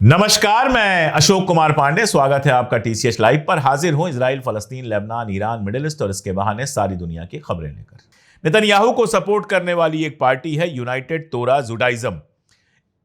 नमस्कार, मैं अशोक कुमार पांडे। स्वागत है आपका टीसीएस लाइव पर। हाजिर हूं इजराइल, फलस्तीन, लेबनान, ईरान, मिडिल ईस्ट और इसके बहाने सारी दुनिया की खबरें लेकर। नेतन्याहू को सपोर्ट करने वाली एक पार्टी है यूनाइटेड तोरा जुडाइज्म।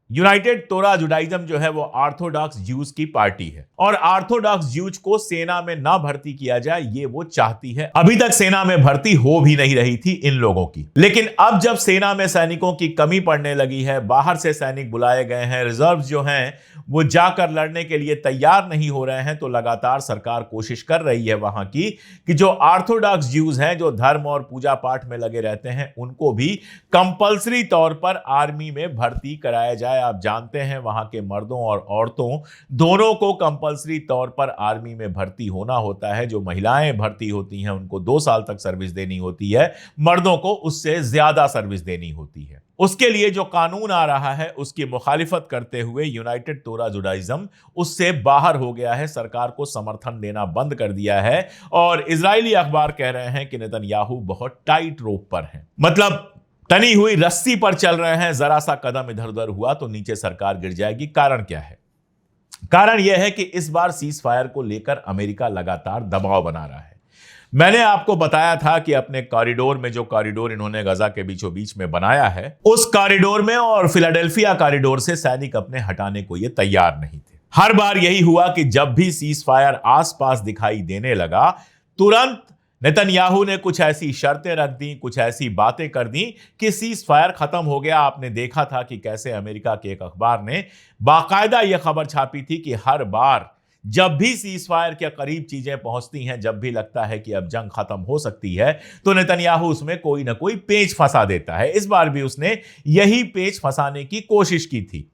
यूनाइटेड तोरा जुडाइज्म जो है वो ऑर्थोडॉक्स ज्यूज की पार्टी है और ऑर्थोडॉक्स ज्यूज को सेना में ना भर्ती किया जाए ये वो चाहती है। अभी तक सेना में भर्ती हो भी नहीं रही थी इन लोगों की, लेकिन अब जब सेना में सैनिकों की कमी पड़ने लगी है, बाहर से सैनिक बुलाए गए हैं, रिजर्व जो हैं वो जाकर लड़ने के लिए तैयार नहीं हो रहे हैं, तो लगातार सरकार कोशिश कर रही है वहां की कि जो ऑर्थोडॉक्स ज्यूज हैं, जो धर्म और पूजा पाठ में लगे रहते हैं, उनको भी कंपल्सरी तौर पर आर्मी में भर्ती कराया जाए। आप जानते हैं वहां के मर्दों और औरतों दोनों को कंपल्सरी तौर पर आर्मी में भर्ती होना होता है। जो महिलाएं भर्ती होती हैं उनको 2 साल तक सर्विस देनी होती है, मर्दों को उससे ज्यादा सर्विस देनी होती है। उसके लिए जो कानून आ रहा है उसकी मुखालिफत करते हुए यूनाइटेड तोरा जुडाइज्म उससे बाहर हो गया है, सरकार को समर्थन देना बंद कर दिया है और इजरायली अखबार कह रहे हैं कि नेतन्याहू बहुत टाइट रोप पर हैं। मतलब तनी हुई रस्सी पर चल रहे हैं, जरा सा कदम इधर उधर हुआ तो नीचे सरकार गिर जाएगी। कारण क्या है? कारण यह है कि इस बार सीज फायर को लेकर अमेरिका लगातार दबाव बना रहा है। मैंने आपको बताया था कि अपने कॉरिडोर में, जो कॉरिडोर इन्होंने गजा के बीचों बीच में बनाया है, उस कॉरिडोर में और फिलाडेल्फिया कॉरिडोर से सैनिक अपने हटाने को ये तैयार नहीं थे। हर बार यही हुआ कि जब भी सीज फायर आसपास दिखाई देने लगा, तुरंत नेतन्याहू ने कुछ ऐसी शर्तें रख दी, कुछ ऐसी बातें कर दी कि सीज फायर खत्म हो गया। आपने देखा था कि कैसे अमेरिका के एक अखबार ने बाकायदा यह खबर छापी थी कि हर बार जब भी सीज फायर के करीब चीजें पहुंचती हैं, जब भी लगता है कि अब जंग खत्म हो सकती है, तो नेतन्याहू उसमें कोई ना कोई पेच फंसा देता है। इस बार भी उसने यही पेच फंसाने की कोशिश की थी।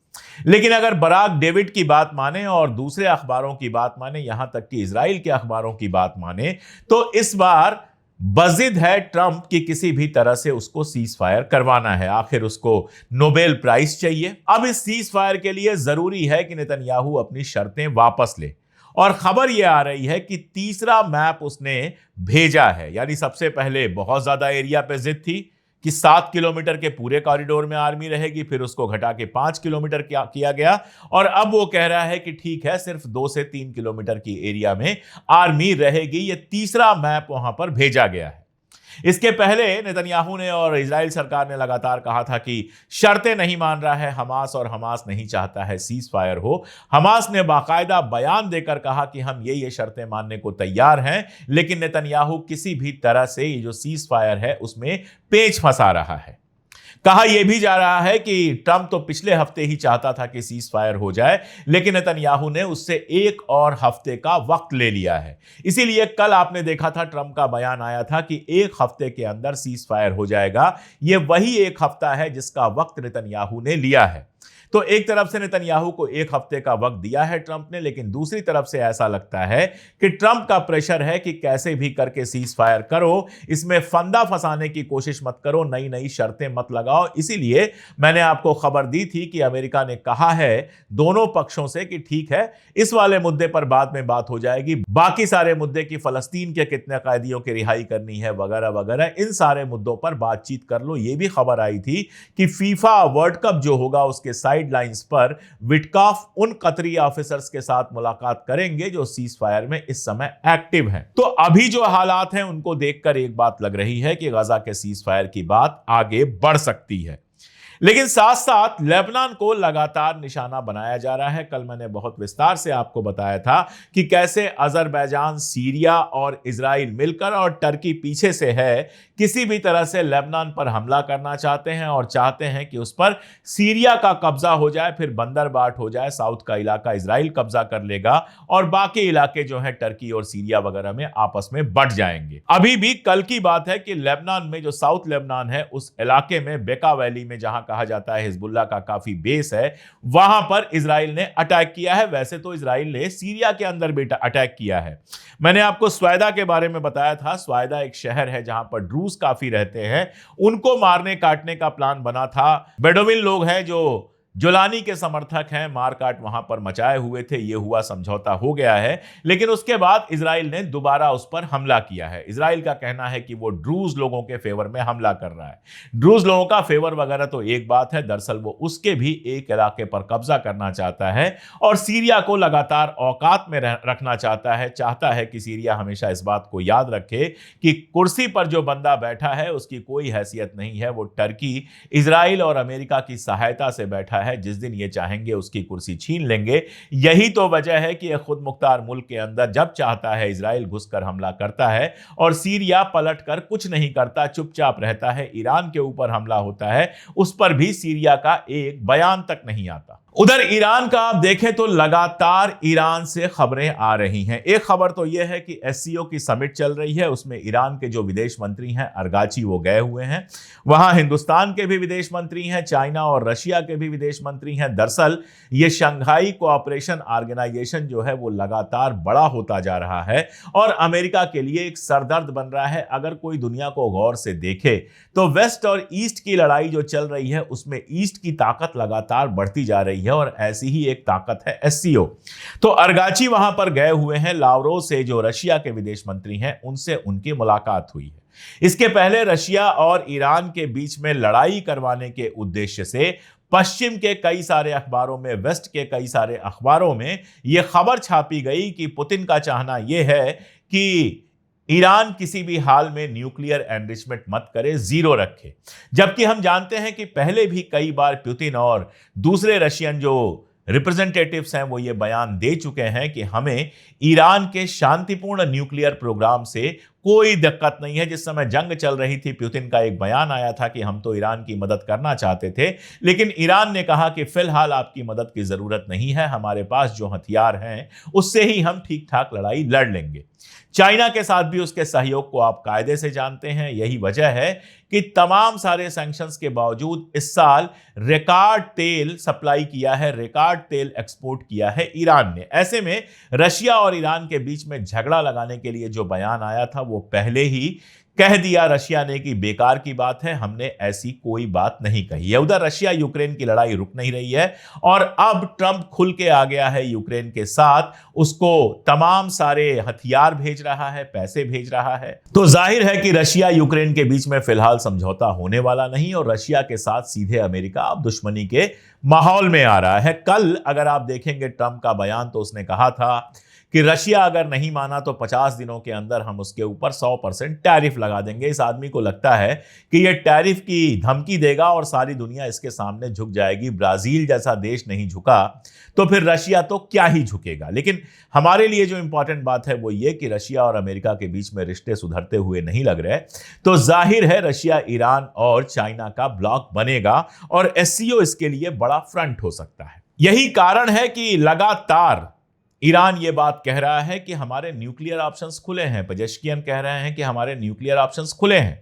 लेकिन अगर बराक डेविड की बात माने और दूसरे अखबारों की बात माने, यहां तक कि इजराइल के अखबारों की बात माने, तो इस बार बजिद है ट्रंप की किसी भी तरह से उसको सीज फायर करवाना है। आखिर उसको नोबेल प्राइज चाहिए। अब इस सीज फायर के लिए जरूरी है कि नेतन्याहू अपनी शर्तें वापस ले और खबर यह आ रही है कि तीसरा मैप उसने भेजा है। यानी सबसे पहले बहुत ज्यादा एरिया पे जिद थी कि 7 किलोमीटर के पूरे कॉरिडोर में आर्मी रहेगी, फिर उसको घटा के 5 किलोमीटर किया गया और अब वो कह रहा है कि ठीक है, सिर्फ 2 से 3 किलोमीटर की एरिया में आर्मी रहेगी। ये तीसरा मैप वहां पर भेजा गया है। इसके पहले नेतन्याहू ने और इजराइल सरकार ने लगातार कहा था कि शर्तें नहीं मान रहा है हमास और हमास नहीं चाहता है सीज फायर हो। हमास ने बाकायदा बयान देकर कहा कि हम ये शर्तें मानने को तैयार हैं, लेकिन नेतन्याहू किसी भी तरह से ये जो सीज फायर है उसमें पेच फंसा रहा है। कहा यह भी जा रहा है कि ट्रंप तो पिछले हफ्ते ही चाहता था कि सीज फायर हो जाए, लेकिन नेतन्याहू ने उससे एक और हफ्ते का वक्त ले लिया है। इसीलिए कल आपने देखा था ट्रंप का बयान आया था कि 1 हफ्ते के अंदर सीज फायर हो जाएगा। यह वही 1 हफ्ता है जिसका वक्त नेतन्याहू ने लिया है। तो एक तरफ से नेतन्याहू को 1 हफ्ते का वक्त दिया है ट्रंप ने, लेकिन दूसरी तरफ से ऐसा लगता है कि ट्रंप का प्रेशर है कि कैसे भी करके सीज फायर करो, इसमें फंदा फंसाने की कोशिश मत करो, नई नई शर्तें मत लगाओ। इसीलिए मैंने आपको खबर दी थी कि अमेरिका ने कहा है दोनों पक्षों से कि ठीक है, इस वाले मुद्दे पर बाद में बात हो जाएगी, बाकी सारे मुद्दे की फलस्तीन के कितने कैदियों की रिहाई करनी है वगैरह वगैरह, इन सारे मुद्दों पर बातचीत कर लो। यह भी खबर आई थी कि फीफा वर्ल्ड कप जो होगा उसके गाइडलाइंस पर विटकॉफ उन कतरी ऑफिसर्स के साथ मुलाकात करेंगे जो सीज फायर में इस समय एक्टिव हैं। तो अभी जो हालात हैं उनको देखकर एक बात लग रही है कि गजा के सीज फायर की बात आगे बढ़ सकती है, लेकिन साथ साथ लेबनान को लगातार निशाना बनाया जा रहा है। कल मैंने बहुत विस्तार से आपको बताया था कि कैसे अजरबैजान, सीरिया और इजराइल मिलकर और टर्की पीछे से है, किसी भी तरह से लेबनान पर हमला करना चाहते हैं और चाहते हैं कि उस पर सीरिया का कब्जा हो जाए, फिर बंदरबाट हो जाए, साउथ का इलाका इजराइल कब्जा कर लेगा और बाकी इलाके जो है टर्की और सीरिया वगैरह में आपस में बंट जाएंगे। अभी भी कल की बात है कि लेबनान में, जो साउथ लेबनान है, उस इलाके में बेका वैली में जहां कहा जाता है हिजबुल्लाह का काफी बेस है, वहां पर इजराइल ने अटैक किया है। वैसे तो इजराइल ने सीरिया के अंदर भी अटैक किया है। मैंने आपको स्वायदा के बारे में बताया था। स्वायदा एक शहर है जहां पर ड्रूज काफी रहते हैं, उनको मारने काटने का प्लान बना था। बेडोविन लोग हैं जो जोलानी के समर्थक हैं, मारकाट वहां पर मचाए हुए थे, ये हुआ, समझौता हो गया है। लेकिन उसके बाद इजराइल ने दोबारा उस पर हमला किया है। इजराइल का कहना है कि वो ड्रूज लोगों के फेवर में हमला कर रहा है। ड्रूज लोगों का फेवर वगैरह तो एक बात है, दरअसल वो उसके भी एक इलाके पर कब्जा करना चाहता है और सीरिया को लगातार औकात में रखना चाहता है कि सीरिया हमेशा इस बात को याद रखे कि कुर्सी पर जो बंदा बैठा है उसकी कोई हैसियत नहीं है। वो टर्की, इजराइल और अमेरिका की सहायता से बैठा है। जिस दिन ये चाहेंगे उसकी कुर्सी छीन लेंगे। यही तो वजह है कि खुद मुख्तार मुल्क के अंदर जब चाहता है इजराइल घुसकर हमला करता है और सीरिया पलटकर कुछ नहीं करता, चुपचाप रहता है। ईरान के ऊपर हमला होता है, उस पर भी सीरिया का एक बयान तक नहीं आता। उधर ईरान का आप देखें तो लगातार ईरान से खबरें आ रही हैं। एक खबर तो यह है कि एससीओ की समिट चल रही है, उसमें ईरान के जो विदेश मंत्री हैं अरगाची, वो गए हुए हैं। वहां हिंदुस्तान के भी विदेश मंत्री हैं, चाइना और रशिया के भी विदेश मंत्री हैं। दरअसल ये शंघाई कोऑपरेशन ऑर्गेनाइजेशन जो है वो लगातार बड़ा होता जा रहा है और अमेरिका के लिए एक सरदर्द बन रहा है। अगर कोई दुनिया को गौर से देखे तो वेस्ट और ईस्ट की लड़ाई जो चल रही है उसमें ईस्ट की ताकत लगातार बढ़ती जा रही है और ऐसी ही एक ताकत है एससीओ। तो अरगाची वहां पर गए हुए हैं। लावरोव से जो रशिया के विदेश मंत्री हैं उनसे उनकी मुलाकात हुई है। इसके पहले रशिया और ईरान के बीच में लड़ाई करवाने के उद्देश्य से पश्चिम के कई सारे अखबारों में, वेस्ट के कई सारे अखबारों में यह खबर छापी गई कि पुतिन का चाहना यह है कि ईरान किसी भी हाल में न्यूक्लियर एनरिचमेंट मत करे, जीरो रखे। जबकि हम जानते हैं कि पहले भी कई बार पुतिन और दूसरे रशियन जो रिप्रेजेंटेटिव्स हैं वो ये बयान दे चुके हैं कि हमें ईरान के शांतिपूर्ण न्यूक्लियर प्रोग्राम से कोई दिक्कत नहीं है। जिस समय जंग चल रही थी, पुतिन का एक बयान आया था कि हम तो ईरान की मदद करना चाहते थे, लेकिन ईरान ने कहा कि फिलहाल आपकी मदद की जरूरत नहीं है, हमारे पास जो हथियार हैं उससे ही हम ठीक ठाक लड़ाई लड़ लेंगे। चाइना के साथ भी उसके सहयोग को आप कायदे से जानते हैं। यही वजह है कि तमाम सारे सैंक्शंस के बावजूद इस साल रिकॉर्ड तेल सप्लाई किया है, रिकॉर्ड तेल एक्सपोर्ट किया है ईरान ने। ऐसे में रशिया और ईरान के बीच में झगड़ा लगाने के लिए जो बयान आया था वो पहले ही कह दिया रशिया ने कि बेकार की बात है, हमने ऐसी कोई बात नहीं कही है। उधर रशिया यूक्रेन की लड़ाई रुक नहीं रही है और अब ट्रंप खुल के आ गया है यूक्रेन के साथ, उसको तमाम सारे हथियार भेज रहा है, पैसे भेज रहा है। तो जाहिर है कि रशिया यूक्रेन के बीच में फिलहाल समझौता होने वाला नहीं और रशिया के साथ सीधे अमेरिका अब दुश्मनी के माहौल में आ रहा है। कल अगर आप देखेंगे ट्रंप का बयान तो उसने कहा था कि रशिया अगर नहीं माना तो 50 दिनों के अंदर हम उसके ऊपर 100% टैरिफ लगा देंगे। इस आदमी को लगता है कि यह टैरिफ की धमकी देगा और सारी दुनिया इसके सामने झुक जाएगी। ब्राजील जैसा देश नहीं झुका तो फिर रशिया तो क्या ही झुकेगा। लेकिन हमारे लिए जो इंपॉर्टेंट बात है वो ये कि रशिया और अमेरिका के बीच में रिश्ते सुधरते हुए नहीं लग रहे, तो जाहिर है रशिया, ईरान और चाइना का ब्लॉक बनेगा और एससीओ इसके लिए बड़ा फ्रंट हो सकता है। यही कारण है कि लगातार ईरान ये बात कह रहा है कि हमारे न्यूक्लियर ऑप्शंस खुले हैं। पेजेश्कियन कह रहे हैं कि हमारे न्यूक्लियर ऑप्शंस खुले हैं,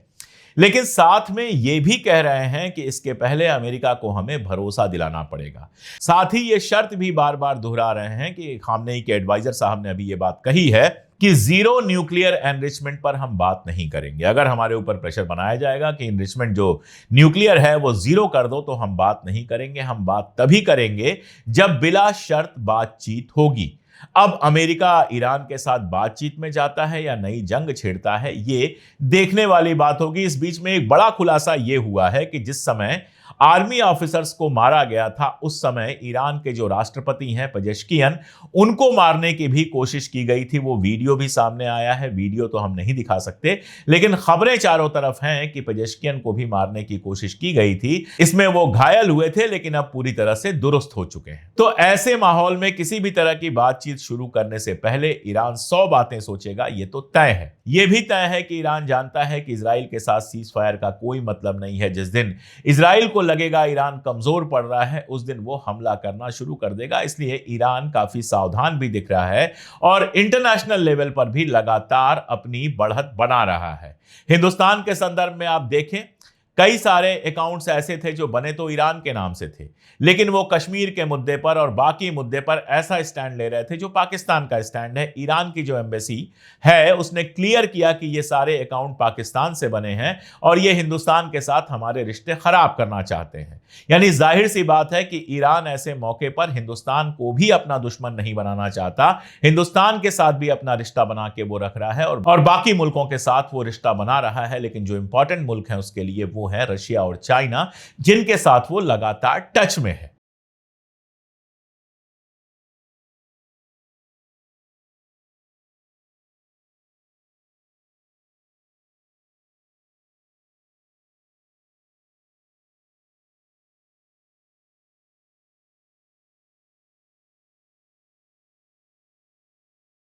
लेकिन साथ में ये भी कह रहे हैं कि इसके पहले अमेरिका को हमें भरोसा दिलाना पड़ेगा। साथ ही ये शर्त भी बार बार दोहरा रहे हैं कि खामनेई के एडवाइजर साहब ने अभी ये बात कही है कि जीरो न्यूक्लियर एनरिचमेंट पर हम बात नहीं करेंगे। अगर हमारे ऊपर प्रेशर बनाया जाएगा कि एनरिचमेंट जो न्यूक्लियर है वो जीरो कर दो तो हम बात नहीं करेंगे। हम बात तभी करेंगे जब बिला शर्त बातचीत होगी। अब अमेरिका ईरान के साथ बातचीत में जाता है या नई जंग छेड़ता है, ये देखने वाली बात होगी। इस बीच में एक बड़ा खुलासा ये हुआ है कि जिस समय आर्मी ऑफिसर्स को मारा गया था उस समय ईरान के जो राष्ट्रपति हैं पेजेश्कियन, उनको मारने की भी कोशिश की गई थी। वो वीडियो भी सामने आया है। वीडियो तो हम नहीं दिखा सकते, लेकिन खबरें चारों तरफ हैं कि पेजेश्कियन को भी मारने की कोशिश की गई थी। इसमें वो घायल हुए थे लेकिन अब पूरी तरह से दुरुस्त हो चुके हैं। तो ऐसे माहौल में किसी भी तरह की बातचीत शुरू करने से पहले ईरान 100 बातें सोचेगा, ये तो तय है। यह भी तय है कि ईरान जानता है कि इजराइल के साथ सीज फायर का कोई मतलब नहीं है। जिस दिन इजराइल को लगेगा ईरान कमजोर पड़ रहा है उस दिन वो हमला करना शुरू कर देगा। इसलिए ईरान काफी सावधान भी दिख रहा है और इंटरनेशनल लेवल पर भी लगातार अपनी बढ़त बना रहा है। हिंदुस्तान के संदर्भ में आप देखें, कई सारे अकाउंट्स ऐसे थे जो बने तो ईरान के नाम से थे, लेकिन वो कश्मीर के मुद्दे पर और बाकी मुद्दे पर ऐसा स्टैंड ले रहे थे जो पाकिस्तान का स्टैंड है। ईरान की जो एम्बेसी है उसने क्लियर किया कि ये सारे अकाउंट पाकिस्तान से बने हैं और ये हिंदुस्तान के साथ हमारे रिश्ते खराब करना चाहते हैं। यानी जाहिर सी बात है कि ईरान ऐसे मौके पर हिंदुस्तान को भी अपना दुश्मन नहीं बनाना चाहता, हिंदुस्तान के साथ भी अपना रिश्ता बना के वो रख रहा है और बाकी मुल्कों के साथ वो रिश्ता बना रहा है। लेकिन जो इंपॉर्टेंट मुल्क है उसके लिए वो है रशिया और चाइना, जिनके साथ वो लगातार टच में है।